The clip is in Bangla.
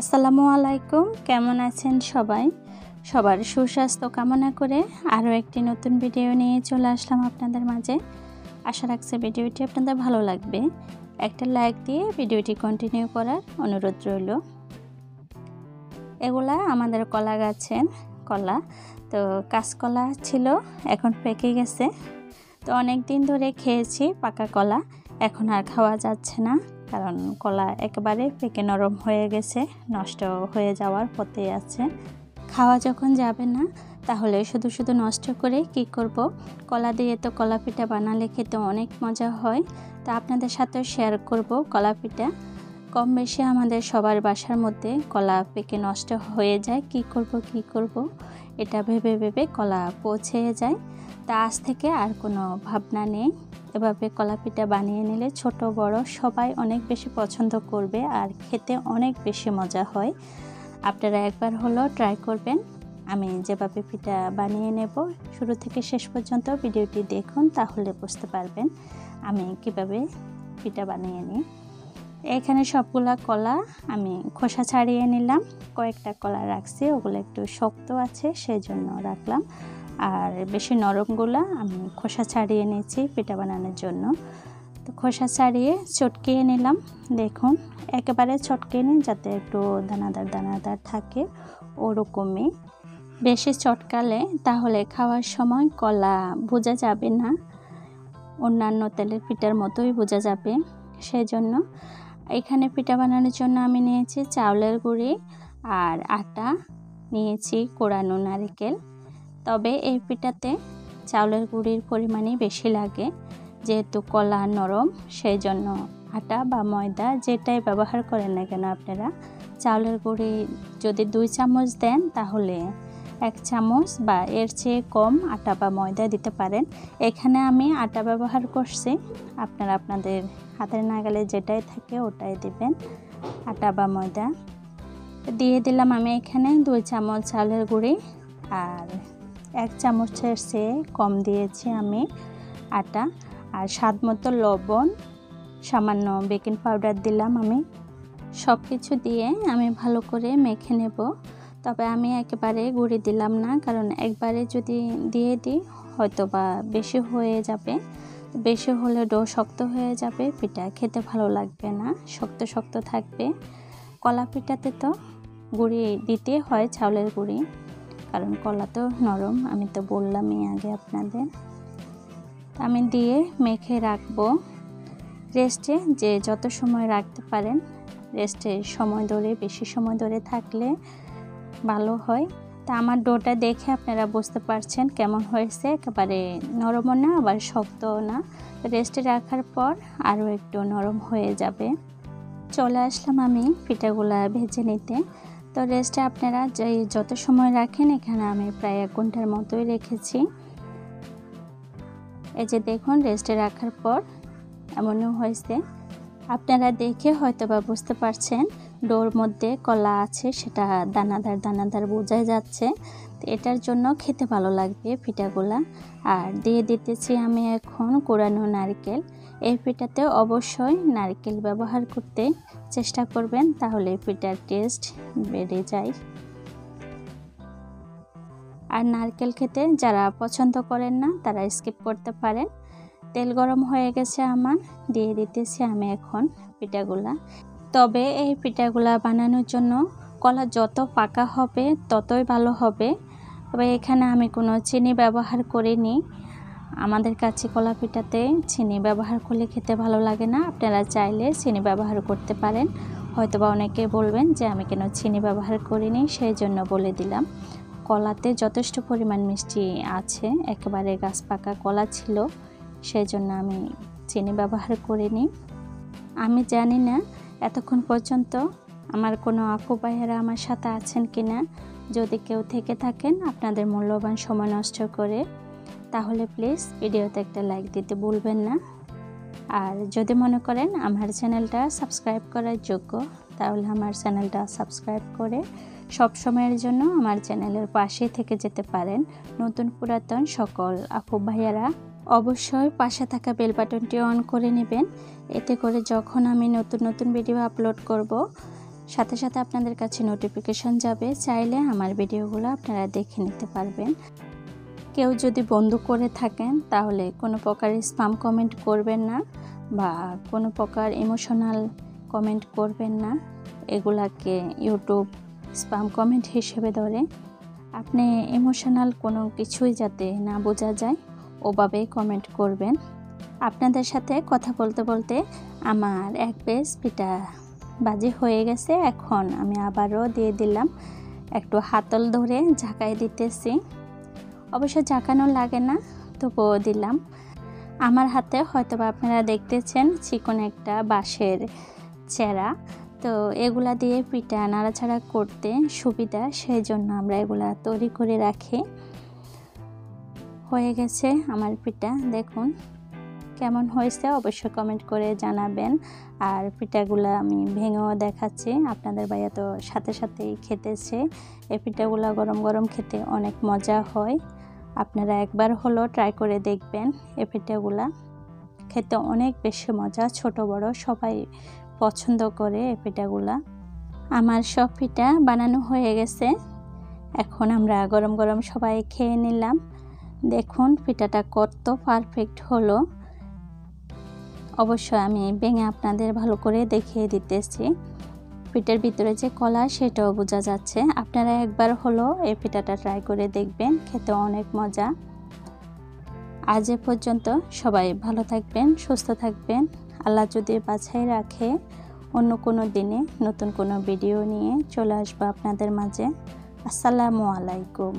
আসসালামু আলাইকুম, কেমন আছেন সবাই? সবার সুস্বাস্থ্য কামনা করে আরও একটি নতুন ভিডিও নিয়ে চলে আসলাম আপনাদের মাঝে। আশা রাখছি ভিডিওটি আপনাদের ভালো লাগবে। একটা লাইক দিয়ে ভিডিওটি কন্টিনিউ করার অনুরোধ রইল। এগুলা আমাদের কলা গাছের কলা, তো কাঁচকলা ছিল, এখন পেকে গেছে। তো অনেক দিন ধরে খেয়েছি পাকা কলা, এখন আর খাওয়া যাচ্ছে না, কারণ কলা একেবারে পেকে নরম হয়ে গেছে, নষ্ট হয়ে যাওয়ার পথে আছে। খাওয়া যখন যাবে না তাহলে শুধু শুধু নষ্ট করে কি করব। কলা দিয়ে তো কলা পিঠা বানালে খেতে অনেক মজা হয়, তো আপনাদের সাথে শেয়ার করব কলা পিঠা। কম বেশি আমাদের সবার বাসার মধ্যে কলা পেকে নষ্ট হয়ে যায়, কি করব এটা ভেবে ভেবে কলা পচে যায়। তা আজ থেকে আর কোনো ভাবনা নেই, এভাবে কলা পিঠা বানিয়ে নিলে ছোট বড় সবাই অনেক বেশি পছন্দ করবে আর খেতে অনেক বেশি মজা হয়। আপনারা একবার হলো ট্রাই করবেন। আমি যেভাবে পিঠা বানিয়ে নেব, শুরু থেকে শেষ পর্যন্ত ভিডিওটি দেখুন, তাহলে বুঝতে পারবেন আমি কিভাবে পিঠা বানিয়ে নিই। এখানে সবগুলা কলা আমি খোসা ছাড়িয়ে নিলাম, কয়েকটা কলা রাখছি, ওগুলো একটু শক্ত আছে সেই জন্য রাখলাম, আর বেশি নরমগুলা আমি খোসা ছাড়িয়ে নিয়েছি পিঠা বানানোর জন্য। তো খোসা ছাড়িয়ে চটকিয়ে নিলাম, দেখুন একেবারে চটকিয়ে নিন যাতে একটু দানাদার দানাদার থাকে, ওরকমই। বেশি চটকালে তাহলে খাওয়ার সময় কলা বোঝা যাবে না, অন্যান্য তেলের পিঠার মতোই বোঝা যাবে। সেই জন্য এখানে পিঠা বানানোর জন্য আমি নিয়েছি চাউলের গুঁড়ি আর আটা, নিয়েছি কোরানো নারকেল। তবে এই পিঠাতে চাউলের গুঁড়ির পরিমাণই বেশি লাগে, যেহেতু কলা নরম, সেই জন্য আটা বা ময়দা যেটাই ব্যবহার করেন না কেন আপনারা, চাউলের গুঁড়ি যদি 2 চামচ দেন তাহলে 1 চামচ বা এর চেয়ে কম আটা বা ময়দা দিতে পারেন। এখানে আমি আটা ব্যবহার করছি, আপনারা আপনাদের হাতের নাগালে যেটাই থাকে ওটাই দিবেন, আটা বা ময়দা। দিয়ে দিলাম আমি এখানে 2 চামচ চাউলের গুঁড়ি, আর 1 চামচের চেয়ে কম দিয়েছি আমি আটা, আর স্বাদ মতো লবণ, সামান্য বেকিং পাউডার দিলাম আমি। সব কিছু দিয়ে আমি ভালো করে মেখে নেব। তবে আমি একেবারে গুঁড়ি দিলাম না, কারণ একবারে যদি দিয়ে দিই হয়তো বা বেশি হয়ে যাবে, বেশি হলে ডো শক্ত হয়ে যাবে, পিঠা খেতে ভালো লাগবে না, শক্ত শক্ত থাকবে। কলা পিঠাতে তো গুঁড়ি দিতে হয় চাউলের গুঁড়ি, কারণ কলা তো নরম, আমি তো বললামই আগে আপনাদের। আমি দিয়ে মেখে রাখবো রেস্টে, যে যত সময় রাখতে পারেন রেস্টে সময় ধরে, বেশি সময় ধরে থাকলে ভালো হয়। তা আমার ডোটা দেখে আপনারা বুঝতে পারছেন কেমন হয়েছে, একেবারে নরমও না আবার শক্তও না। রেস্টে রাখার পর আরও একটু নরম হয়ে যাবে। চলে আসলাম আমি পিঠাগুলা ভেজে নিতে। তো রেস্টে আপনারা যত সময় রাখেন, এখানে আমি প্রায় 1 ঘন্টার মতোই রেখেছি। এই যে দেখুন রেস্টে রাখার পর এমনও হয়েছে, আপনারা দেখে হয়তো বা বুঝতে পারছেন ডোর মধ্যে কলা আছে, সেটা দানাদার দানাদার বোঝা যাচ্ছে। তো এটার জন্য খেতে ভালো লাগবে পিঠাগুলা। আর দিয়ে দিতেছি আমি এখন কোরানো নারকেল। এই পিঠাতে অবশ্যই নারকেল ব্যবহার করতে চেষ্টা করবেন, তাহলে পিঠার টেস্ট বেড়ে যায়। আর নারকেল খেতে যারা পছন্দ করেন না তারা স্কিপ করতে পারেন। তেল গরম হয়ে গেছে আমার, দিয়ে দিতেছি আমি এখন পিঠাগুলা। তবে এই পিঠাগুলা বানানোর জন্য কলা যত পাকা হবে ততই ভালো হবে। তবে এখানে আমি কোনো চিনি ব্যবহার করিনি, আমাদের কাছে কলা পিঠাতে চিনি ব্যবহার করলে খেতে ভালো লাগে না। আপনারা চাইলে চিনি ব্যবহার করতে পারেন, হয়তোবা অনেকে বলবেন যে আমি কেন চিনি ব্যবহার করিনি, সেই জন্য বলে দিলাম। কলাতে যথেষ্ট পরিমাণ মিষ্টি আছে, একেবারে গাছ পাকা কলা ছিল, সেই জন্য আমি চিনি ব্যবহার করিনি। আমি জানি না এতক্ষণ পর্যন্ত আমার কোনো আপু ভাইয়েরা আমার সাথে আছেন কিনা, যদি কেউ থেকে থাকেন আপনাদের মূল্যবান সময় নষ্ট করে, তাহলে প্লিজ ভিডিওতে একটা লাইক দিতে ভুলবেন না। আর যদি মনে করেন আমার চ্যানেলটা সাবস্ক্রাইব করার যোগ্য, তাহলে আমার চ্যানেলটা সাবস্ক্রাইব করে সব সময়ের জন্য আমার চ্যানেলের পাশে থেকে যেতে পারেন। নতুন পুরাতন সকল আপু ভাইয়ারা অবশ্যই পাশে থাকা বেল বাটনটি অন করে নেবেন, এতে করে যখন আমি নতুন নতুন ভিডিও আপলোড করব সাথে সাথে আপনাদের কাছে নোটিফিকেশন যাবে, চাইলে আমার ভিডিওগুলো আপনারা দেখে নিতে পারবেন। কেউ যদি বন্ধ করে থাকেন তাহলে কোনো প্রকার স্প্যাম কমেন্ট করবেন না বা কোনো প্রকার ইমোশনাল কমেন্ট করবেন না, এগুলাকে ইউটিউব স্প্যাম কমেন্ট হিসেবে ধরে। আপনি ইমোশনাল কোনো কিছুই যাতে না বোঝা যায় ওভাবে কমেন্ট করবেন। আপনাদের সাথে কথা বলতে বলতে আমার এক পিস পিঠা ভাজি হয়ে গেছে। এখন আমি আবারও দিয়ে দিলাম, একটু হাতল ধরে ঝাঁকাই দিতেছি। অবশ্য ঝাঁকানো লাগে না, তবুও দিলাম। আমার হাতে হয়তো বা আপনারা দেখতেছেন চিকন একটা বাঁশের চেরা, তো এগুলা দিয়ে পিঠা নাড়াচাড়া করতে সুবিধা, সেই জন্য আমরা এগুলা তৈরি করে রাখি। হয়ে গেছে আমার পিঠা, দেখুন কেমন হয়েছে অবশ্যই কমেন্ট করে জানাবেন। আর পিঠাগুলো আমি ভেঙেও দেখাচ্ছি, আপনাদের ভাইয়া তো সাথে সাথেই খেতেছে। এই পিঠাগুলো গরম গরম খেতে অনেক মজা হয়, আপনারা একবার হলো ট্রাই করে দেখবেন। এই পিঠাগুলা খেতে অনেক বেশি মজা, ছোট বড় সবাই পছন্দ করে এই পিঠাগুলা। আমার সব পিঠা বানানো হয়ে গেছে, এখন আমরা গরম গরম সবাই খেয়ে নিলাম। দেখুন পিঠাটা কত পারফেক্ট হলো। অবশ্যই আমি ভেঙে আপনাদের ভালো করে দেখিয়ে দিতেছি। পিঠার ভিতরে যে কলা সেটাও বোঝা যাচ্ছে। আপনারা একবার হলো এই পিঠাটা ট্রাই করে দেখবেন, খেতে অনেক মজা। আজ এ পর্যন্ত, সবাই ভালো থাকবেন, সুস্থ থাকবেন। আল্লাহ যদি বাছাই রাখে অন্য কোনো দিনে নতুন কোনো ভিডিও নিয়ে চলে আসবো আপনাদের মাঝে। আসসালামু আলাইকুম।